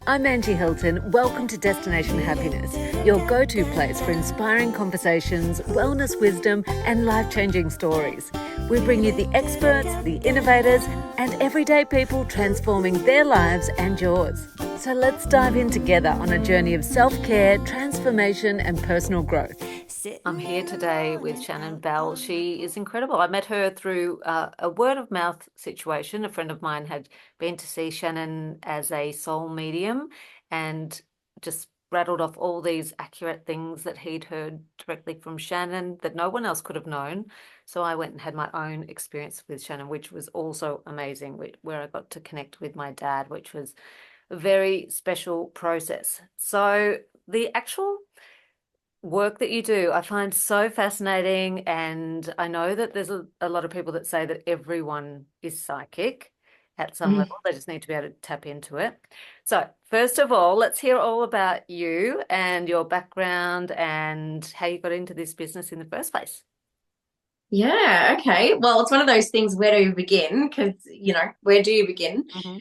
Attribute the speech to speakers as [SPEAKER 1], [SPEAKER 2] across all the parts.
[SPEAKER 1] I'm Angie Hilton. Welcome to Destination Happiness, your go-to place for inspiring conversations, wellness wisdom, and life-changing stories. We bring you the experts, the innovators, and everyday people transforming their lives and yours. So let's dive in together on a journey of self-care, transformation, and personal growth. I'm here today with Shannon Bell. She is incredible. I met her through a word of mouth situation. A friend of mine had been to see Shannon as a soul medium and just rattled off all these accurate things that he'd heard directly from Shannon that no one else could have known. So I went and had my own experience with Shannon, which was also amazing, where I got to connect with my dad, which was a very special process. So the actual work that you do, I find so fascinating. And I know that there's a lot of people that say that everyone is psychic at some level. They just need to be able to tap into it. So first of all, let's hear all about you and your background and how you got into this business in the first place.
[SPEAKER 2] Yeah, okay. Well, it's one of those things, where do you begin? Because, where do you begin?
[SPEAKER 1] Mm-hmm.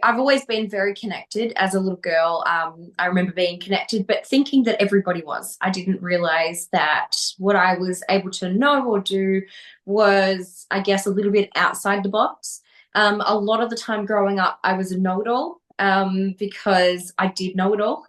[SPEAKER 2] I've always been very connected as a little girl. I remember being connected, but thinking that everybody was. I didn't realize that what I was able to know or do was, I guess, a little bit outside the box. A lot of the time growing up, I was a know-it-all, because I did know it all.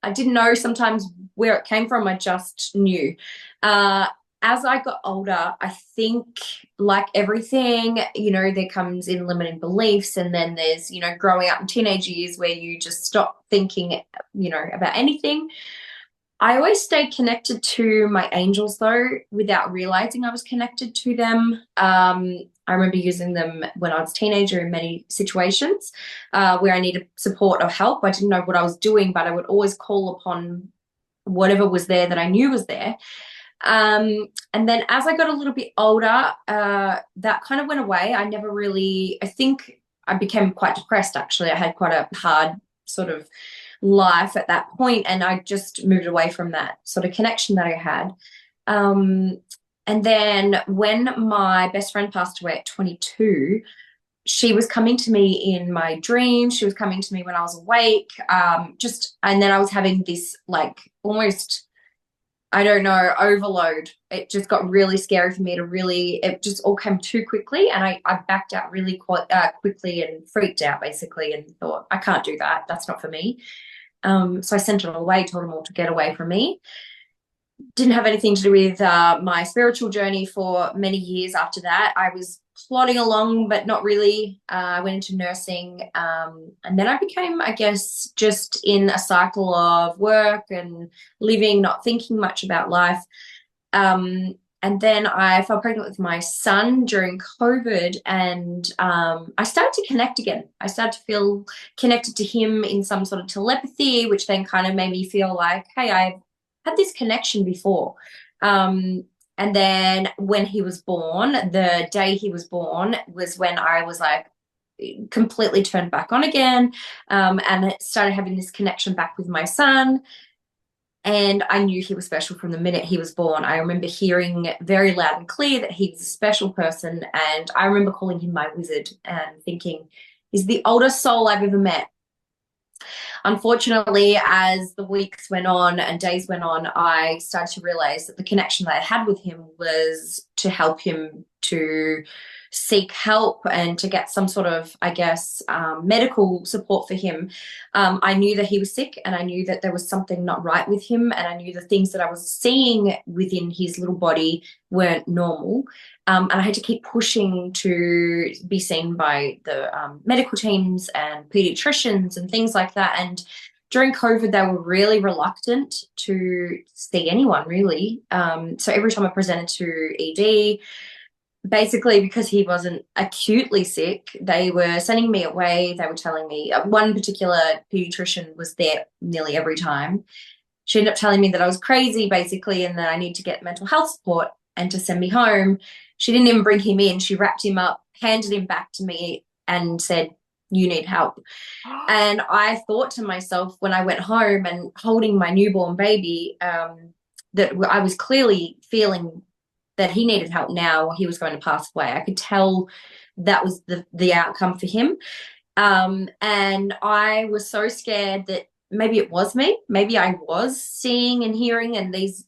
[SPEAKER 2] I didn't know sometimes where it came from. I just knew. As I got older, I think, like everything, there comes in limiting beliefs, and then there's, growing up in teenage years where you just stop thinking, about anything. I always stayed connected to my angels, though, without realizing I was connected to them. I remember using them when I was a teenager in many situations where I needed support or help. I didn't know what I was doing, but I would always call upon whatever was there that I knew was there. And then as I got a little bit older, that kind of went away. I think I became quite depressed, actually. I had quite a hard sort of life at that point, and I just moved away from that sort of connection that I had. And then when my best friend passed away at 22, she was coming to me in my dreams. She was coming to me when I was awake. And then I was having this, like, almost, I don't know, overload. It just got really scary for me it just all came too quickly. And I backed out really quickly and freaked out, basically, and thought, I can't do that. That's not for me. So I sent it all away, told them all to get away from me. Didn't have anything to do with my spiritual journey for many years after that. I was plodding along, but not really. I went into nursing. And then I became, I guess, just in a cycle of work and living, not thinking much about life. And then I fell pregnant with my son during COVID, and I started to connect again. I started to feel connected to him in some sort of telepathy, which then kind of made me feel like, hey, I've had this connection before. And then when he was born, the day he was born was when I was like completely turned back on again, and started having this connection back with my son. And I knew he was special from the minute he was born. I remember hearing very loud and clear that he was a special person. And I remember calling him my wizard and thinking, he's the oldest soul I've ever met. Unfortunately, as the weeks went on and days went on, I started to realize that the connection that I had with him was to help him to seek help and to get some sort of, I guess, medical support for him. I knew that he was sick, and I knew that there was something not right with him, and I knew the things that I was seeing within his little body weren't normal. And I had to keep pushing to be seen by the medical teams and pediatricians and things like that. And during COVID, they were really reluctant to see anyone, really. So every time I presented to ED, basically because he wasn't acutely sick, they were sending me away. They were telling me, one particular pediatrician was there nearly every time. She ended up telling me that I was crazy, basically, and that I need to get mental health support and to send me home. She didn't even bring him in. She wrapped him up, handed him back to me, and said, you need help. And I thought to myself, when I went home and holding my newborn baby, that I was clearly feeling that he needed help now, or he was going to pass away. I could tell that was the outcome for him. And I was so scared that maybe it was me. Maybe I was seeing and hearing, and these,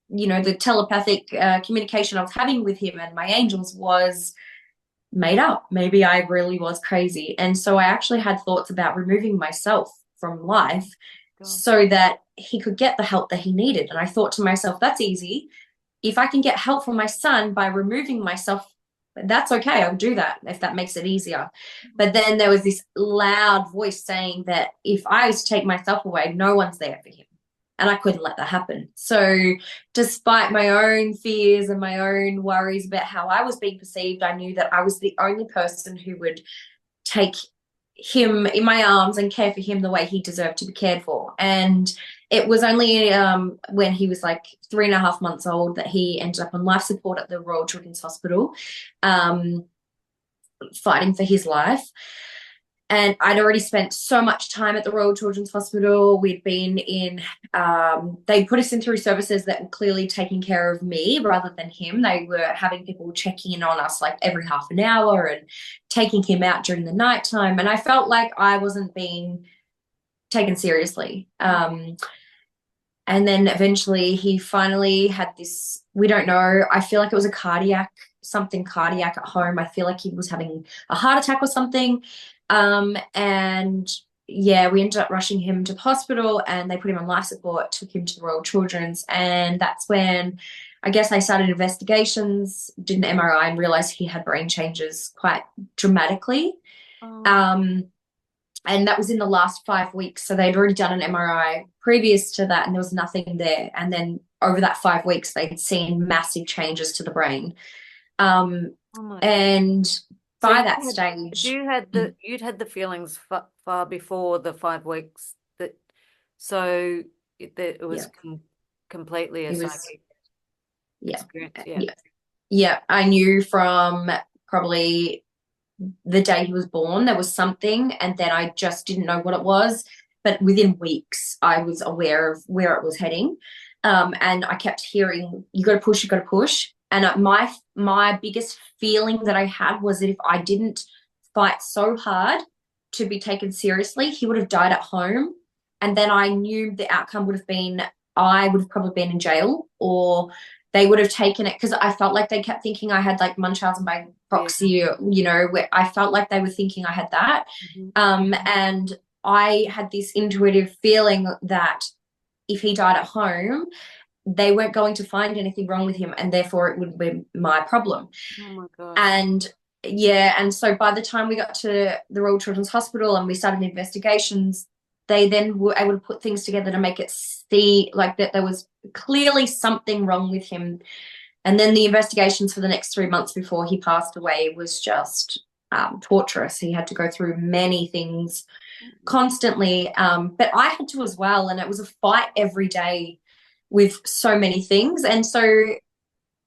[SPEAKER 2] the telepathic communication I was having with him and my angels was made up. Maybe I really was crazy. And so I actually had thoughts about removing myself from life
[SPEAKER 1] God.
[SPEAKER 2] so that he could get the help that he needed. And I thought to myself, that's easy. If I can get help from my son by removing myself, that's okay. I'll do that if that makes it easier. But then there was this loud voice saying that if I was to take myself away, no one's there for him. And I couldn't let that happen. So, despite my own fears and my own worries about how I was being perceived, I knew that I was the only person who would take him in my arms and care for him the way he deserved to be cared for. And it was only when he was like 3.5 months old that he ended up on life support at the Royal Children's Hospital, fighting for his life. And I'd already spent so much time at the Royal Children's Hospital. We'd been in, they put us in through services that were clearly taking care of me rather than him. They were having people checking in on us like every half an hour and taking him out during the nighttime. And I felt like I wasn't being taken seriously. And then eventually he finally had this, we don't know, I feel like it was something cardiac at home. I feel like he was having a heart attack or something. And yeah, we ended up rushing him to the hospital and they put him on life support, took him to the Royal Children's. And that's when I guess they started investigations, did an MRI and realized he had brain changes quite dramatically.
[SPEAKER 1] Oh.
[SPEAKER 2] And that was in the last 5 weeks. So they'd already done an MRI previous to that and there was nothing there. And then over that 5 weeks, they'd seen massive changes to the brain.
[SPEAKER 1] Oh my God.
[SPEAKER 2] And by
[SPEAKER 1] So
[SPEAKER 2] that stage,
[SPEAKER 1] you'd had the feelings far before the 5 weeks so it was
[SPEAKER 2] yeah,
[SPEAKER 1] completely a
[SPEAKER 2] it was,
[SPEAKER 1] psychic
[SPEAKER 2] yeah,
[SPEAKER 1] experience.
[SPEAKER 2] yeah. I knew from probably the day he was born, there was something, and then I just didn't know what it was. But within weeks, I was aware of where it was heading. And I kept hearing, you got to push, you got to push. And my biggest feeling that I had was that if I didn't fight so hard to be taken seriously, he would have died at home. And then I knew the outcome would have been I would have probably been in jail or they would have taken it because I felt like they kept thinking I had like Munchausen by proxy, where I felt like they were thinking I had that. And I had this intuitive feeling that if he died at home, they weren't going to find anything wrong with him and therefore it would be my problem.
[SPEAKER 1] Oh my God.
[SPEAKER 2] And yeah, and so by the time we got to the Royal Children's Hospital and we started investigations, they then were able to put things together to make it see like that there was clearly something wrong with him. And then the investigations for the next 3 months before he passed away was just torturous. He had to go through many things constantly, but I had to as well, and it was a fight every day with so many things. And so,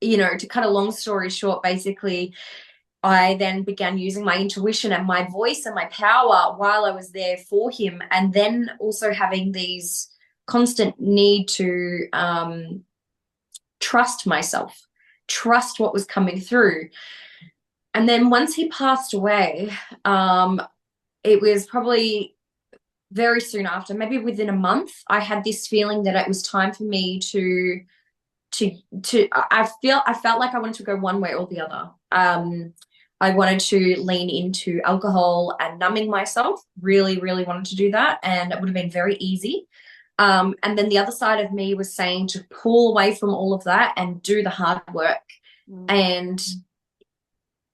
[SPEAKER 2] to cut a long story short, basically, I then began using my intuition and my voice and my power while I was there for him. And then also having these constant need to trust myself, trust what was coming through. And then once he passed away, it was probably very soon after, maybe within a month, I had this feeling that it was time for me I felt like I wanted to go one way or the other. I wanted to lean into alcohol and numbing myself, really, really wanted to do that. And it would have been very easy. And then the other side of me was saying to pull away from all of that and do the hard work. And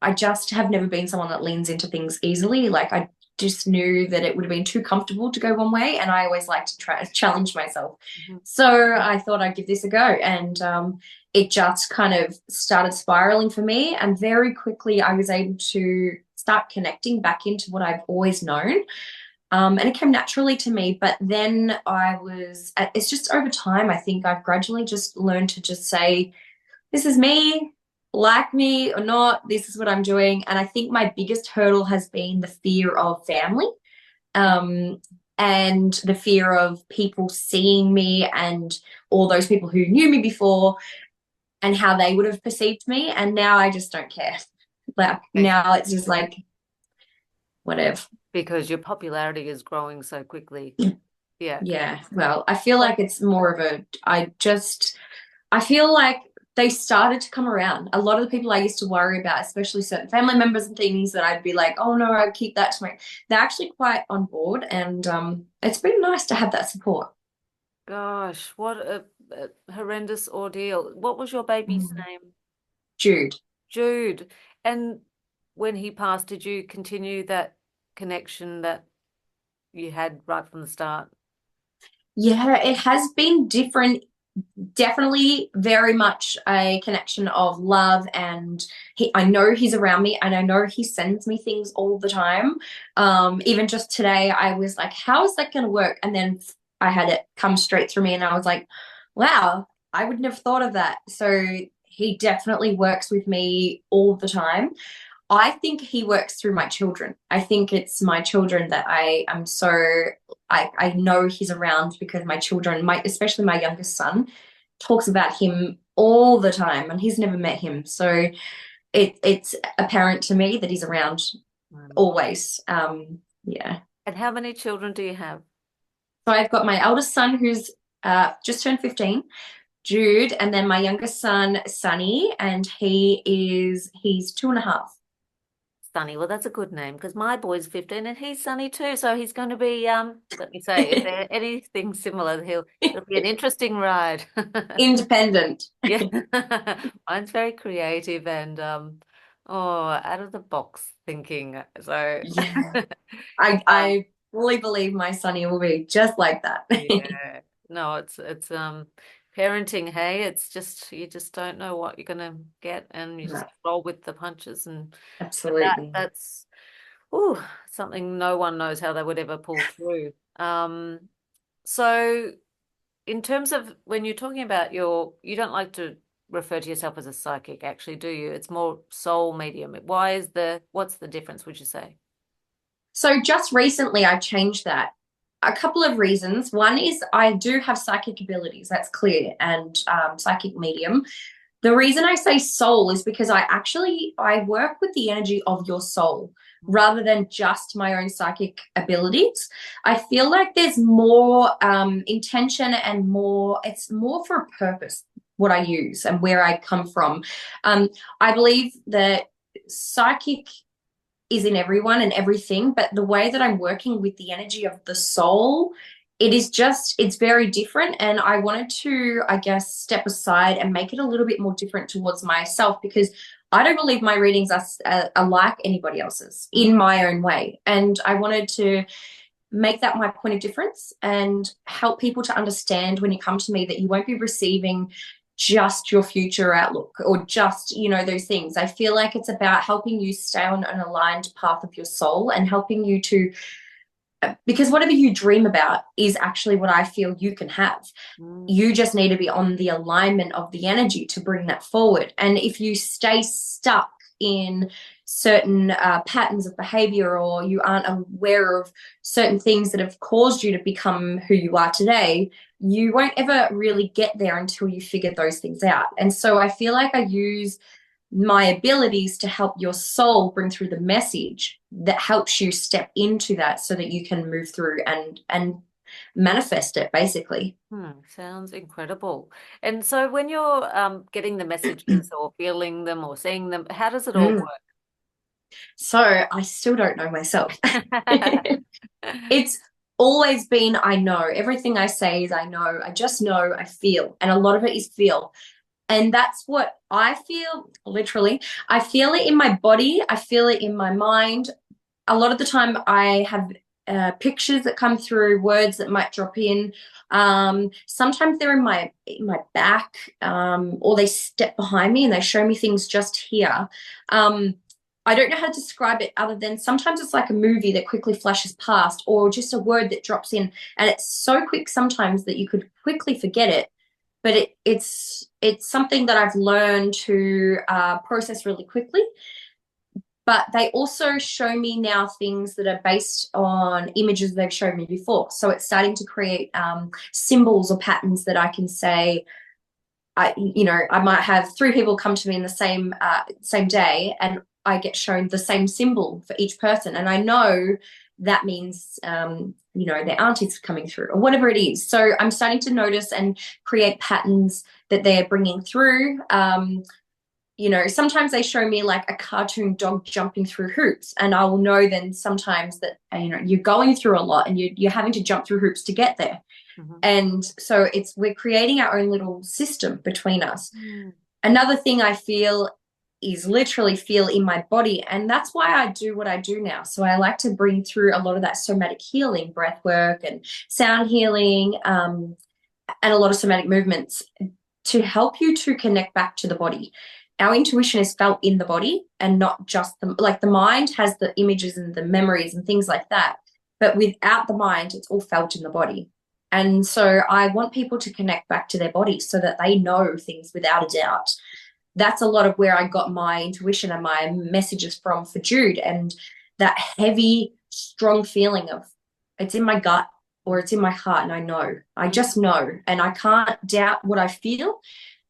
[SPEAKER 2] I just have never been someone that leans into things easily. Like I just knew that it would have been too comfortable to go one way. And I always like to try to challenge myself. So I thought I'd give this a go. And it just kind of started spiraling for me. And very quickly I was able to start connecting back into what I've always known. And it came naturally to me. But then it's just over time, I think I've gradually just learned to just say, this is me, like me or not, this is what I'm doing. And I think my biggest hurdle has been the fear of family, and the fear of people seeing me and all those people who knew me before and how they would have perceived me. And now I just don't care. Like now it's just like whatever.
[SPEAKER 1] Because your popularity is growing so quickly. Yeah.
[SPEAKER 2] Yeah, well, I feel
[SPEAKER 1] Well,
[SPEAKER 2] like it's more of a, I feel like they started to come around. A lot of the people I used to worry about, especially certain family members and things that I'd be like, oh no, I'd keep that to my, they're actually quite on board. And it's been nice to have that support.
[SPEAKER 1] gosh, what a horrendous ordeal. What was your baby's
[SPEAKER 2] Mm.
[SPEAKER 1] name?
[SPEAKER 2] Jude.
[SPEAKER 1] Jude. And when he passed, did you continue that connection that you had right from the start?
[SPEAKER 2] Yeah, it has been different. Definitely very much a connection of love, and I know he's around me and I know he sends me things all the time. Even just today I was like, how is that going to work? And then I had it come straight through me and I was like, wow, I would never thought of that. So he definitely works with me all the time. I think he works through my children. I think it's my children that I am so, I know he's around because my children, especially my youngest son, talks about him all the time and he's never met him. So it's apparent to me that he's around always. Yeah.
[SPEAKER 1] And how many children do you have?
[SPEAKER 2] So I've got my eldest son who's just turned 15, Jude, and then my youngest son, Sonny, and he's 2.5.
[SPEAKER 1] Sunny. Well, that's a good name because my boy's 15 and he's Sunny too. So he's going to be, let me say, if there anything similar, it'll be an interesting ride.
[SPEAKER 2] Independent.
[SPEAKER 1] Yeah. Mine's very creative and out of the box thinking. So
[SPEAKER 2] Yeah.
[SPEAKER 1] um
[SPEAKER 2] I fully believe my Sonny will be just like that.
[SPEAKER 1] yeah. No, it's parenting, hey, it's just you just don't know what you're gonna get and you just
[SPEAKER 2] No,
[SPEAKER 1] roll with the punches and but
[SPEAKER 2] absolutely.
[SPEAKER 1] that's ooh, something no one knows how they would ever pull through. So in terms of when you're talking about you don't like to refer to yourself as a psychic, actually, do you? It's more soul medium. What's the difference, would you say?
[SPEAKER 2] So just recently I changed that. A couple of reasons. One is I do have psychic abilities, that's clear, and psychic medium. The reason I say soul is because I work with the energy of your soul rather than just my own psychic abilities. I feel like there's more intention and it's more for a purpose, what I use and where I come from. I believe that psychic is in everyone and everything, but the way that I'm working with the energy of the soul, it's very different. And I wanted to, I guess, step aside and make it a little bit more different towards myself because I don't believe my readings are like anybody else's in my own way. And I wanted to make that my point of difference and help people to understand when you come to me that you won't be receiving just your future outlook or just, those things. I feel like it's about helping you stay on an aligned path of your soul and helping you to, because whatever you dream about is actually what I feel you can have. You just need to be on the alignment of the energy to bring that forward. And if you stay stuck in certain patterns of behavior or you aren't aware of certain things that have caused you to become who you are today, you won't ever really get there until you figure those things out. And so I feel like I use my abilities to help your soul bring through the message that helps you step into that so that you can move through and manifest it basically.
[SPEAKER 1] Sounds incredible. And so when you're getting the messages or feeling them or seeing them, how does it all
[SPEAKER 2] Mm. So I still don't know myself.
[SPEAKER 1] work?
[SPEAKER 2] It's always been, I know. Everything I say is I know. I just know, I feel. And a lot of it is feel. And that's what I feel, literally. I feel it in my body. I feel it in my mind. A lot of the time I have pictures that come through, words that might drop in. Sometimes they're in my back, or they step behind me and they show me things just here. I don't know how to describe it other than sometimes it's like a movie that quickly flashes past or just a word that drops in. And it's so quick sometimes that you could quickly forget it. But it's something that I've learned to process really quickly. But they also show me now things that are based on images they've shown me before. So it's starting to create symbols or patterns that I can say, I might have 3 people come to me in the same day and I get shown the same symbol for each person. And I know that means, their auntie's coming through or whatever it is. So I'm starting to notice and create patterns that they're bringing through. Sometimes they show me like a cartoon dog jumping through hoops, and I will know then sometimes that, you're going through a lot and you're having to jump through hoops to get there. Mm-hmm. And so we're creating our own little system between us. Mm. Another thing I feel is literally feel in my body, and that's why I do what I do now. So I like to bring through a lot of that somatic healing, breath work and sound healing, and a lot of somatic movements to help you to connect back to the body. Our intuition is felt in the body, and not just the mind has the images and the memories and things like that, but without the mind, it's all felt in the body. And so I want people to connect back to their body so that they know things without a doubt. That's a lot of where I got my intuition and my messages from for Jude, and that heavy, strong feeling of it's in my gut or it's in my heart, and I just know, and I can't doubt what I feel.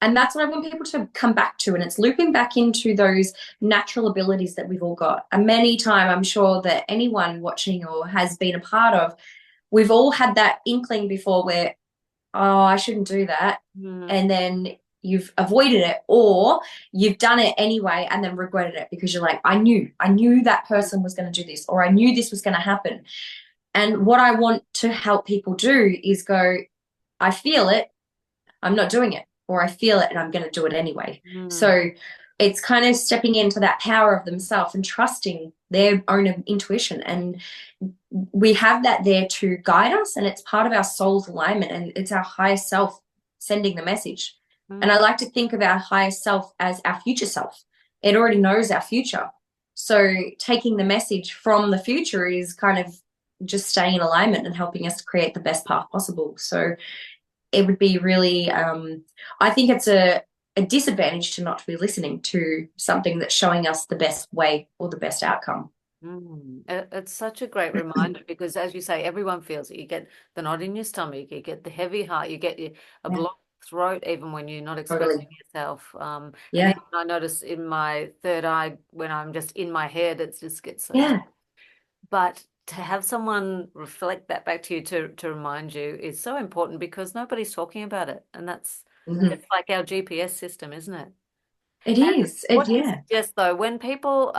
[SPEAKER 2] And that's what I want people to come back to, and it's looping back into those natural abilities that we've all got. And many times, I'm sure that anyone watching or has been a part of, we've all had that inkling before where, oh, I shouldn't do that. And then you've avoided it, or you've done it anyway and then regretted it because you're like, I knew that person was going to do this, or I knew this was going to happen. And what I want to help people do is go, I feel it, I'm not doing it, or I feel it and I'm going to do it anyway. So it's kind of stepping into that power of themselves and trusting their own intuition. And we have that there to guide us, and it's part of our soul's alignment, and it's our higher self sending the message. And I like to think of our higher self as our future self. It already knows our future. So taking the message from the future is kind of just staying in alignment and helping us to create the best path possible. So it would be really, I think it's a disadvantage to not be listening to something that's showing us the best way or the best outcome.
[SPEAKER 3] It's such a great reminder, because as you say, everyone feels it. You get the knot in your stomach, you get the heavy heart, you get a blocked throat even when you're not expressing yourself. And even I notice in my third eye, when I'm just in my head, it just gets so but to have someone reflect that back to you to remind you is so important, because nobody's talking about it. And that's it's like our GPS system, isn't it?
[SPEAKER 2] It is.
[SPEAKER 3] Yes, though, when people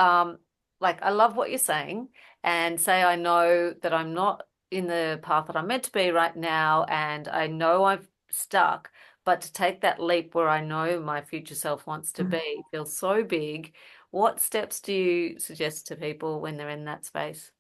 [SPEAKER 3] like, I love what you're saying, and say I know that I'm not in the path that I'm meant to be right now, and I know I've stuck, but to take that leap where I know my future self wants to be feels so big. What steps do you suggest to people when they're in that space?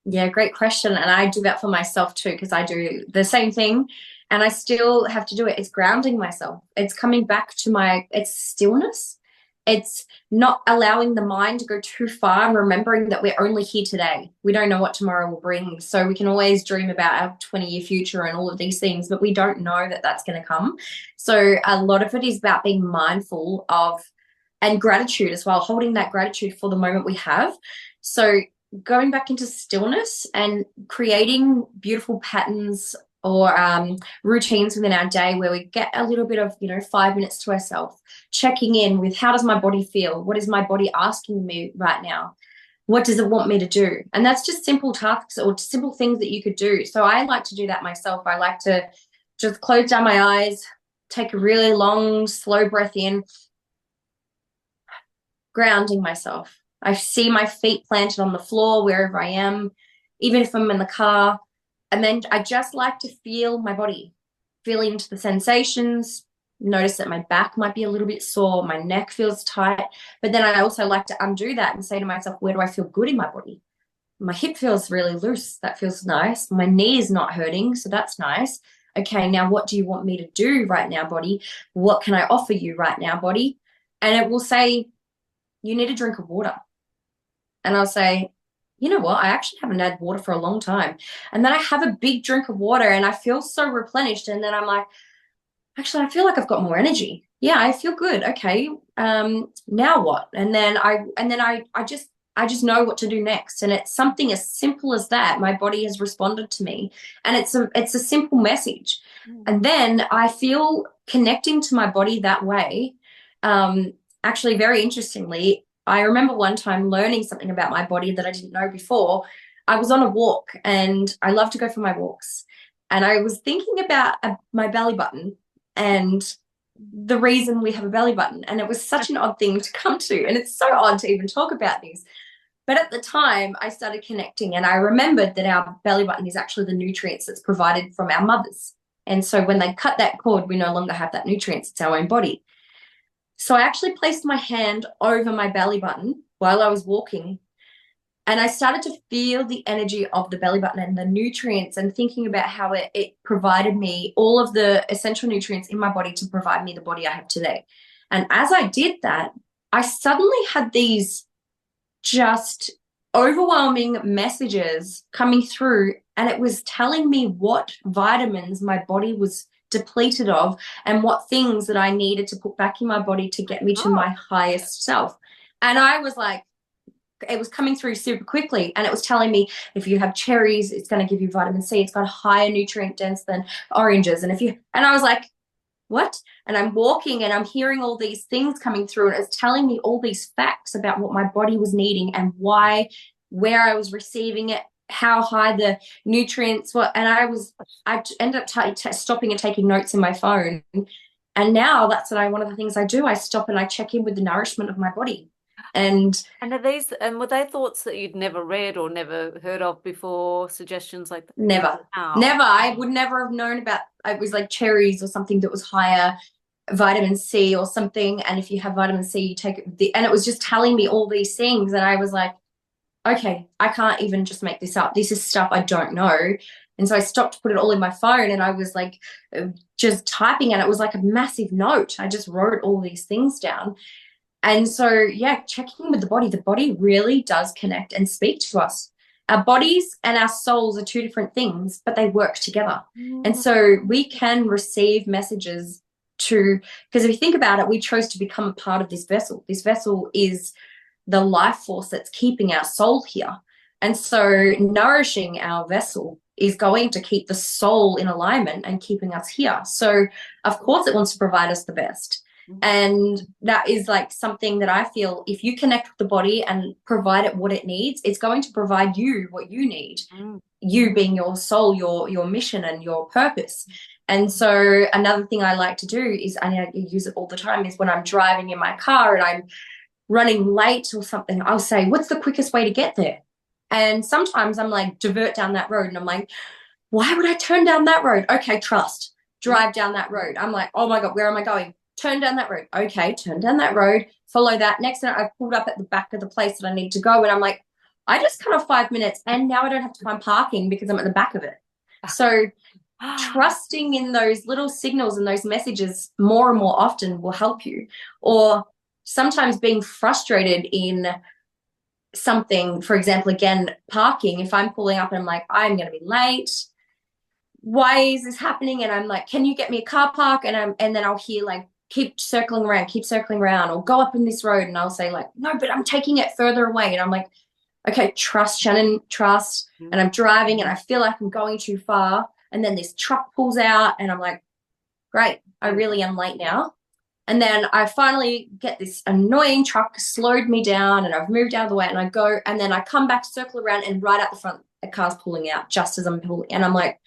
[SPEAKER 2] Yeah, great question. And I do that for myself too, because I do the same thing and I still have to do it. It's grounding myself. It's coming back to it's stillness. It's not allowing the mind to go too far, and remembering that we're only here today. We don't know what tomorrow will bring. So we can always dream about our 20-year future and all of these things, but we don't know that that's going to come. So a lot of it is about being mindful of, and gratitude as well, holding that gratitude for the moment we have. So going back into stillness and creating beautiful patterns or routines within our day where we get a little bit of 5 minutes to ourselves, checking in with, how does my body feel? What is my body asking me right now? What does it want me to do? And that's just simple tasks or simple things that you could do. So I like to do that myself. I like to just close down my eyes, take a really long slow breath in, grounding myself. I see my feet planted on the floor wherever I am, even if I'm in the car. And then I just like to feel my body, feel into the sensations, notice that my back might be a little bit sore, my neck feels tight. But then I also like to undo that and say to myself, where do I feel good in my body? My hip feels really loose. That feels nice. My knee is not hurting, so that's nice. Okay, now what do you want me to do right now, body? What can I offer you right now, body? And it will say, you need a drink of water. And I'll say, you know what? I actually haven't had water for a long time. And then I have a big drink of water and I feel so replenished. And then I'm like, actually, I feel like I've got more energy. Yeah, I feel good. Okay. Now what? And then I just know what to do next. And it's something as simple as that. My body has responded to me. And it's a simple message. And then I feel connecting to my body that way. Actually, very interestingly, I remember one time learning something about my body that I didn't know before. I was on a walk, and I love to go for my walks. And I was thinking about my belly button and the reason we have a belly button. And it was such an odd thing to come to. And it's so odd to even talk about these. But at the time, I started connecting, and I remembered that our belly button is actually the nutrients that's provided from our mothers. And so when they cut that cord, we no longer have that nutrients. It's our own body. So I actually placed my hand over my belly button while I was walking, and I started to feel the energy of the belly button and the nutrients, and thinking about how it provided me all of the essential nutrients in my body to provide me the body I have today. And as I did that, I suddenly had these just overwhelming messages coming through, and it was telling me what vitamins my body was depleted of and what things that I needed to put back in my body to get me to my highest self. And I was like, it was coming through super quickly, and it was telling me if you have cherries, it's going to give you vitamin C. It's got a higher nutrient dense than oranges. And I was like, what? And I'm walking and I'm hearing all these things coming through, and it's telling me all these facts about what my body was needing and why, where I was receiving it, how high the nutrients were. And I ended up stopping and taking notes in my phone. And now that's one of the things I do. I stop and I check in with the nourishment of my body. And
[SPEAKER 3] were they thoughts that you'd never read or never heard of before, suggestions like that?
[SPEAKER 2] Never. I would never have known about, it was like cherries or something that was higher vitamin C or something. And if you have vitamin C, you take it. And it was just telling me all these things. And I was like, okay, I can't even just make this up. This is stuff I don't know. And so I stopped to put it all in my phone, and I was like just typing, and it was like a massive note. I just wrote all these things down. And so, yeah, checking with the body really does connect and speak to us. Our bodies and our souls are two different things, but they work together. And so we can receive messages because if you think about it, we chose to become a part of this vessel. This vessel is the life force that's keeping our soul here. And so nourishing our vessel is going to keep the soul in alignment and keeping us here. So, of course, it wants to provide us the best. And that is like something that I feel, if you connect with the body and provide it what it needs, it's going to provide you what you need, you being your soul, your mission and your purpose. And so another thing I like to do is, I use it all the time, is when I'm driving in my car and I'm running late or something, I'll say, what's the quickest way to get there? And sometimes I'm like, divert down that road. And I'm like, why would I turn down that road? Okay, trust. Drive down that road. I'm like, oh my God, where am I going? Turn down that road. Okay, turn down that road. Follow that. Next thing, I pulled up at the back of the place that I need to go. And I'm like, I just cut off 5 minutes, and now I don't have to find parking because I'm at the back of it. So trusting in those little signals and those messages more and more often will help you. Or sometimes being frustrated in something, for example, again, parking. If I'm pulling up and I'm like, I'm going to be late, why is this happening? And I'm like, can you get me a car park? And then I'll hear like, keep circling around, or go up in this road. And I'll say like, no, but I'm taking it further away. And I'm like, okay, trust, Shannon, trust. And I'm driving and I feel like I'm going too far. And then this truck pulls out and I'm like, great, I really am late now. And then I finally get this annoying truck slowed me down, and I've moved out of the way, and I go, and then I come back, circle around, and right out the front, a car's pulling out just as I'm pulling. And I'm like,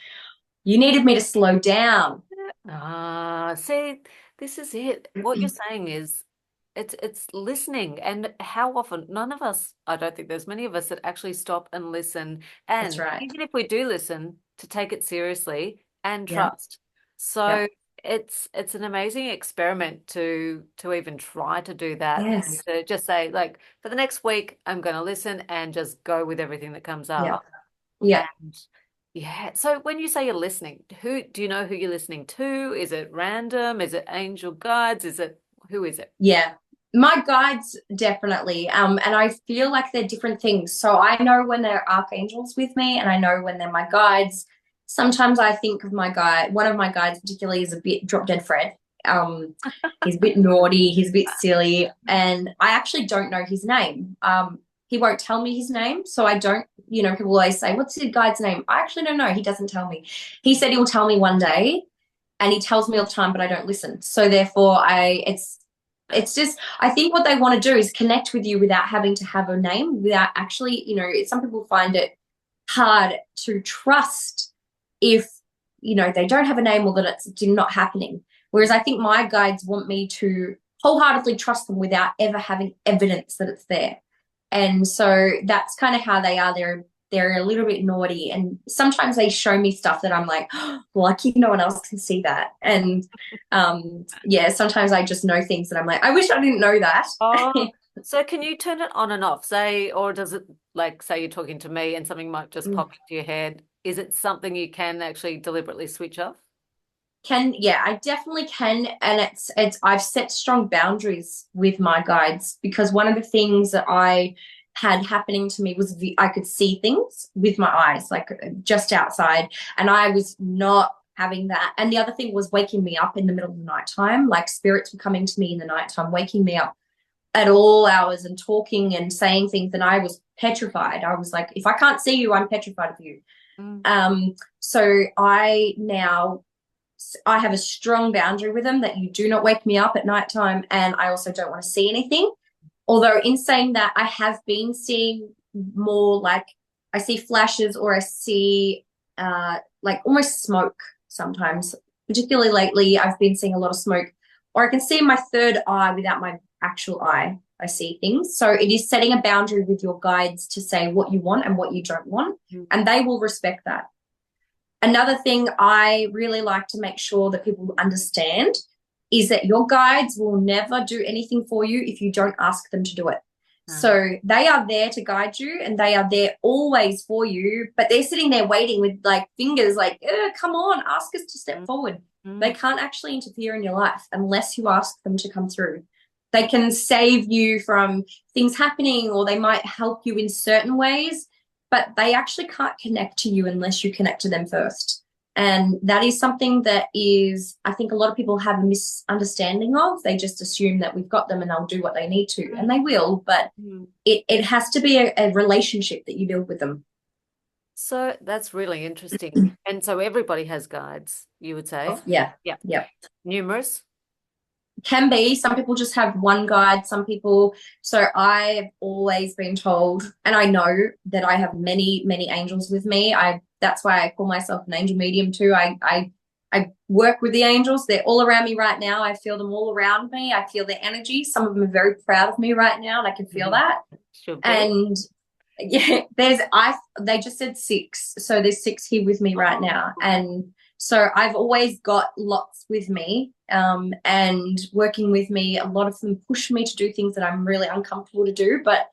[SPEAKER 2] you needed me to slow down.
[SPEAKER 3] See, this is it. What you're saying is it's listening. And how often, none of us, I don't think there's many of us that actually stop and listen. And
[SPEAKER 2] That's right.
[SPEAKER 3] even if we do listen, to take it seriously and trust. So it's an amazing experiment to even try to do that.
[SPEAKER 2] Yes.
[SPEAKER 3] And to just say, like, for the next week, I'm going to listen and just go with everything that comes up.
[SPEAKER 2] Yeah.
[SPEAKER 3] And yeah. So when you say you're listening, do you know who you're listening to? Is it random? Is it angel guides? Who is it?
[SPEAKER 2] Yeah. My guides, definitely. And I feel like they're different things. So I know when they're archangels with me, and I know when they're my guides. Sometimes I think of my guide, one of my guides particularly is a bit drop dead Fred. He's a bit naughty, he's a bit silly, and I actually don't know his name. He won't tell me his name, so I don't, people always say, what's your guide's name? I actually don't know. He doesn't tell me. He said he will tell me one day, and he tells me all the time, but I don't listen. So therefore it's just, I think what they want to do is connect with you without having to have a name, without actually, some people find it hard to trust if, you know, they don't have a name or that it's not happening. Whereas I think my guides want me to wholeheartedly trust them without ever having evidence that it's there. And so that's kind of how they are. They're a little bit naughty, and sometimes they show me stuff that I'm like, oh, lucky no one else can see that. And yeah, sometimes I just know things that I'm like, I wish I didn't know that.
[SPEAKER 3] Oh, so can you turn it on and off, say, or does it, like, say you're talking to me and something might just pop into your head? Is it something you can actually deliberately switch off?
[SPEAKER 2] Yeah, I definitely can. And it's I've set strong boundaries with my guides, because one of the things that I had happening to me was I could see things with my eyes, like just outside, and I was not having that. And the other thing was waking me up in the middle of the nighttime. Like spirits were coming to me in the nighttime, waking me up at all hours and talking and saying things, and I was petrified. I was like, if I can't see you, I'm petrified of you. So I have a strong boundary with them that you do not wake me up at nighttime, and I also don't want to see anything. Although in saying that, I have been seeing more, like I see flashes, or I see like almost smoke sometimes. Particularly lately, I've been seeing a lot of smoke, or I can see my third eye without my actual eye. I see things. So it is setting a boundary with your guides to say what you want and what you don't want, and they will respect that. Another thing I really like to make sure that people understand is that your guides will never do anything for you if you don't ask them to do it. So they are there to guide you, and they are there always for you, but they're sitting there waiting with like fingers like, come on, ask us to step forward. They can't actually interfere in your life unless you ask them to come through. They can save you from things happening, or they might help you in certain ways, but they actually can't connect to you unless you connect to them first. And that is something that is, I think a lot of people have a misunderstanding of. They just assume that we've got them and they'll do what they need to, and they will, but it has to be a relationship that you build with them.
[SPEAKER 3] So that's really interesting. And so everybody has guides, you would say?
[SPEAKER 2] Yeah.
[SPEAKER 3] Numerous?
[SPEAKER 2] Can be. Some people just have one guide, some people. So I've always been told, and I know that I have many, many angels with me. That's why I call myself an angel medium too. I work with the angels. They're all around me right now. I feel them all around me. I feel their energy. Some of them are very proud of me right now, and I can feel that. And yeah, they just said 6. So there's 6 here with me right now. And so I've always got lots with me, and working with me. A lot of them push me to do things that I'm really uncomfortable to do. But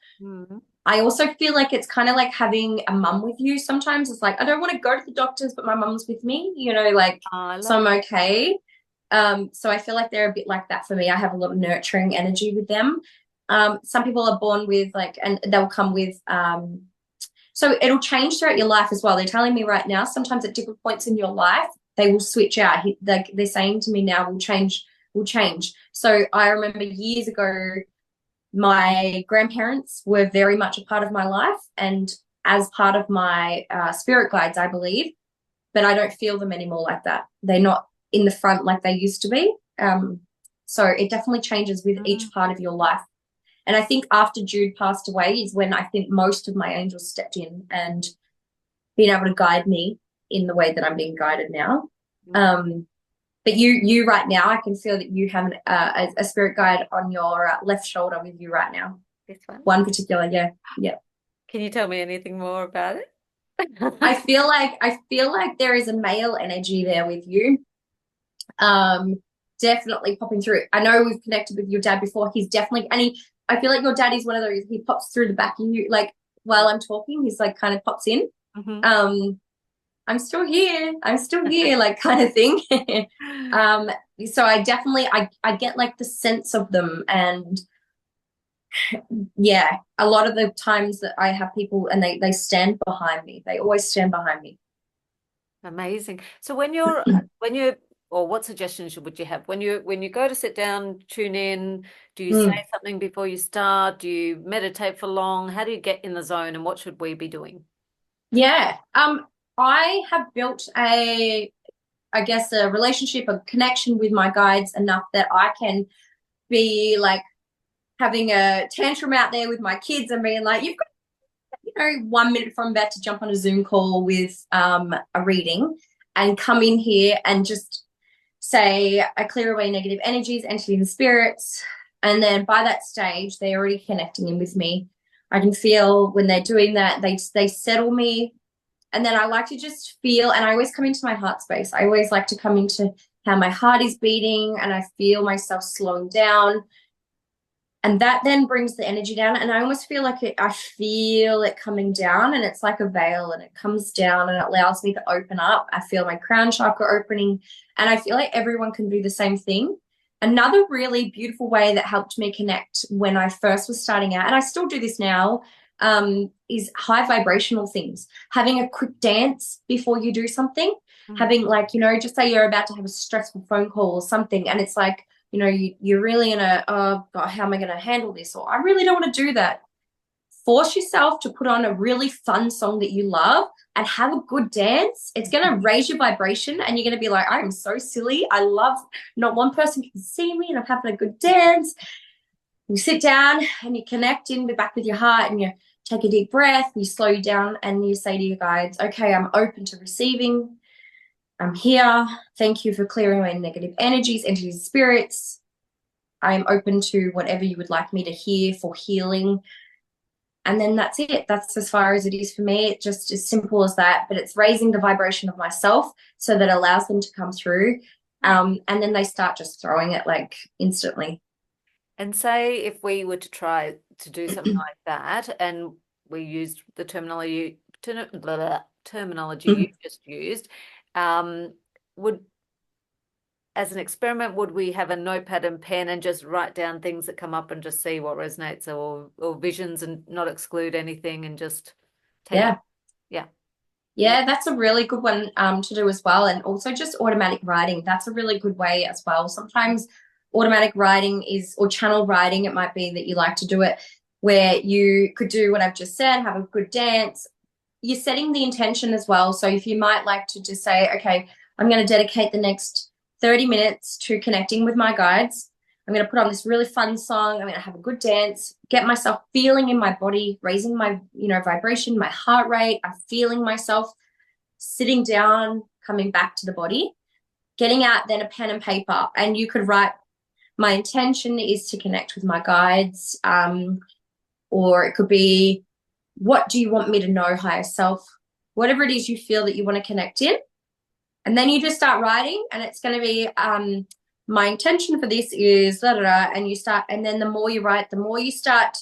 [SPEAKER 2] I also feel like it's kind of like having a mum with you. Sometimes it's like, I don't want to go to the doctors, but my mum's with me, you know, like, so I'm okay. So I feel like they're a bit like that for me. I have a lot of nurturing energy with them. Some people are born with like, and they'll come with, so it'll change throughout your life as well. They're telling me right now, sometimes at different points in your life, they will switch out. Like they're saying to me now, will change. So I remember years ago, my grandparents were very much a part of my life and as part of my spirit guides, I believe, but I don't feel them anymore like that. They're not in the front like they used to be. So it definitely changes with each part of your life. And I think after Jude passed away is when I think most of my angels stepped in and been able to guide me in the way that I'm being guided now. But you right now, I can feel that you have a spirit guide on your left shoulder with you right now.
[SPEAKER 3] This
[SPEAKER 2] one particular, yeah.
[SPEAKER 3] Can you tell me anything more about it?
[SPEAKER 2] I feel like there is a male energy there with you. Definitely popping through. I know we've connected with your dad before. He's definitely, and I feel like your daddy's one of those, he pops through the back of you, like while I'm talking, he's like kind of pops in. I'm still here, like kind of thing. So I definitely, I get like the sense of them. And yeah, a lot of the times that I have people and they stand behind me, they always stand behind me.
[SPEAKER 3] Amazing. So when you're or what suggestions would you have when you go to sit down, tune in? Do you say something before you start? Do you meditate for long? How do you get in the zone, and what should we be doing?
[SPEAKER 2] Yeah, I have built a relationship, a connection with my guides enough that I can be like having a tantrum out there with my kids and being like, you've got, know, 1 minute from about to jump on a Zoom call with a reading and come in here and just say, I clear away negative energies, entities and spirits. And then by that stage, they're already connecting in with me. I can feel when they're doing that, they settle me. And then I like to just feel, and I always come into my heart space. I always like to come into how my heart is beating, and I feel myself slowing down. And that then brings the energy down, and I almost feel like I feel it coming down, and it's like a veil, and it comes down and it allows me to open up. I feel my crown chakra opening, and I feel like everyone can do the same thing. Another really beautiful way that helped me connect when I first was starting out, and I still do this now, is high vibrational things. Having a quick dance before you do something, having, like, you know, just say you're about to have a stressful phone call or something, and it's like, you know, you're really in a, oh God, how am I going to handle this? Or I really don't want to do that. Force yourself to put on a really fun song that you love and have a good dance. It's going to raise your vibration, and you're going to be like, I am so silly. I love, not one person can see me, and I'm having a good dance. You sit down and you connect in back with your heart, and you take a deep breath, you slow you down, and you say to your guides, okay, I'm open to receiving. I'm here. Thank you for clearing away negative energies, entities, spirits. I am open to whatever you would like me to hear for healing. And then that's it. That's as far as it is for me. It's just as simple as that. But it's raising the vibration of myself so that allows them to come through. And then they start just throwing it like instantly.
[SPEAKER 3] And say if we were to try to do something like that, and we used the terminology you just used, would, as an experiment, would we have a notepad and pen and just write down things that come up and just see what resonates, or visions, and not exclude anything and just take it? Yeah,
[SPEAKER 2] that's a really good one to do as well. And also just automatic writing. That's a really good way as well. Sometimes automatic writing is, or channel writing, it might be that you like to do it, where you could do what I've just said, have a good dance. You're setting the intention as well. So if you might like to just say, okay, I'm going to dedicate the next 30 minutes to connecting with my guides. I'm going to put on this really fun song. I'm going to have a good dance, get myself feeling in my body, raising my, you know, vibration, my heart rate. I'm feeling myself sitting down, coming back to the body, getting out then a pen and paper. And you could write, my intention is to connect with my guides. Or it could be, what do you want me to know, higher self? Whatever it is you feel that you want to connect in. And then you just start writing, and it's going to be, my intention for this is da, da, da, and you start, and then the more you write, the more you start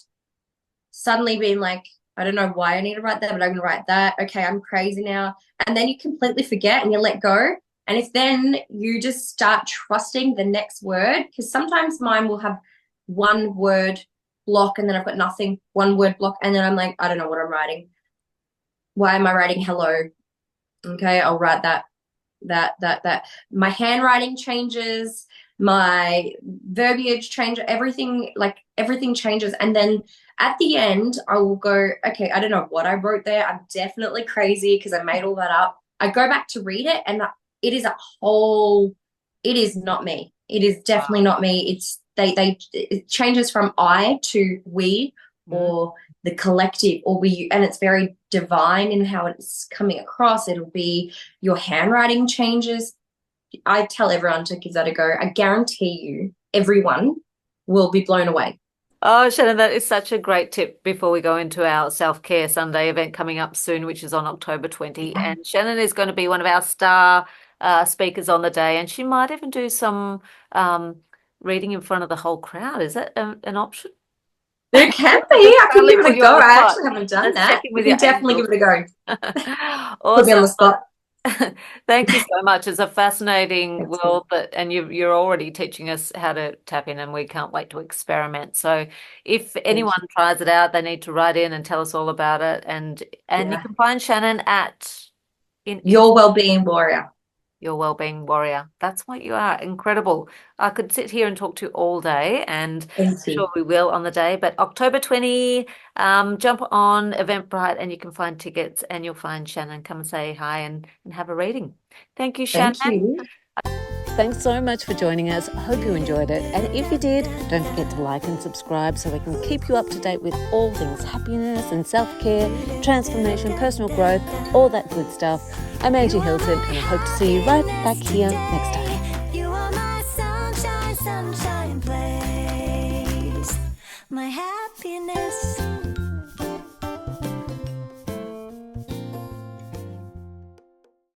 [SPEAKER 2] suddenly being like, I don't know why I need to write that, but I'm going to write that. Okay, I'm crazy now. And then you completely forget and you let go. And if then you just start trusting the next word, because sometimes mine will have one word block and then I've got nothing, one word block, and then I'm like, I don't know what I'm writing. Why am I writing hello? Okay, I'll write that. My handwriting changes, my verbiage changes, everything changes. And then at the end, I will go, okay, I don't know what I wrote there. I'm definitely crazy because I made all that up. I go back to read it, and it is it is not me. It is definitely not me. It changes from I to we, or the collective, or we, and it's very divine in how it's coming across. It'll be your handwriting changes. I tell everyone to give that a go. I guarantee you everyone will be blown away.
[SPEAKER 3] Oh, Shannon, that is such a great tip before we go into our self-care Sunday event coming up soon, which is on October 20. And Shannon is going to be one of our star speakers on the day, and she might even do some reading in front of the whole crowd. Is that an option?
[SPEAKER 2] It can be. I can give it a go. I actually haven't done that.
[SPEAKER 3] We
[SPEAKER 2] can definitely give it a go.
[SPEAKER 3] Awesome.
[SPEAKER 2] Put me on the spot.
[SPEAKER 3] Thank you so much. It's a fascinating world, and you're already teaching us how to tap in, and we can't wait to experiment. So if anyone tries it out, they need to write in and tell us all about it. And you can find Shannon at
[SPEAKER 2] Your Wellbeing Warrior.
[SPEAKER 3] Your Wellbeing Warrior. That's what you are. Incredible. I could sit here and talk to you all day, and I'm sure we will on the day. But October 20, jump on Eventbrite and you can find tickets, and you'll find Shannon. Come and say hi and have a reading. Thank you, Shannon.
[SPEAKER 2] Thank you.
[SPEAKER 1] Thanks so much for joining us. Hope you enjoyed it. And if you did, don't forget to like and subscribe so we can keep you up to date with all things happiness and self-care, transformation, personal growth, all that good stuff. I'm Angie Hilton, and I hope to see you right back here next time.
[SPEAKER 4] You are my sunshine, sunshine place, my happiness.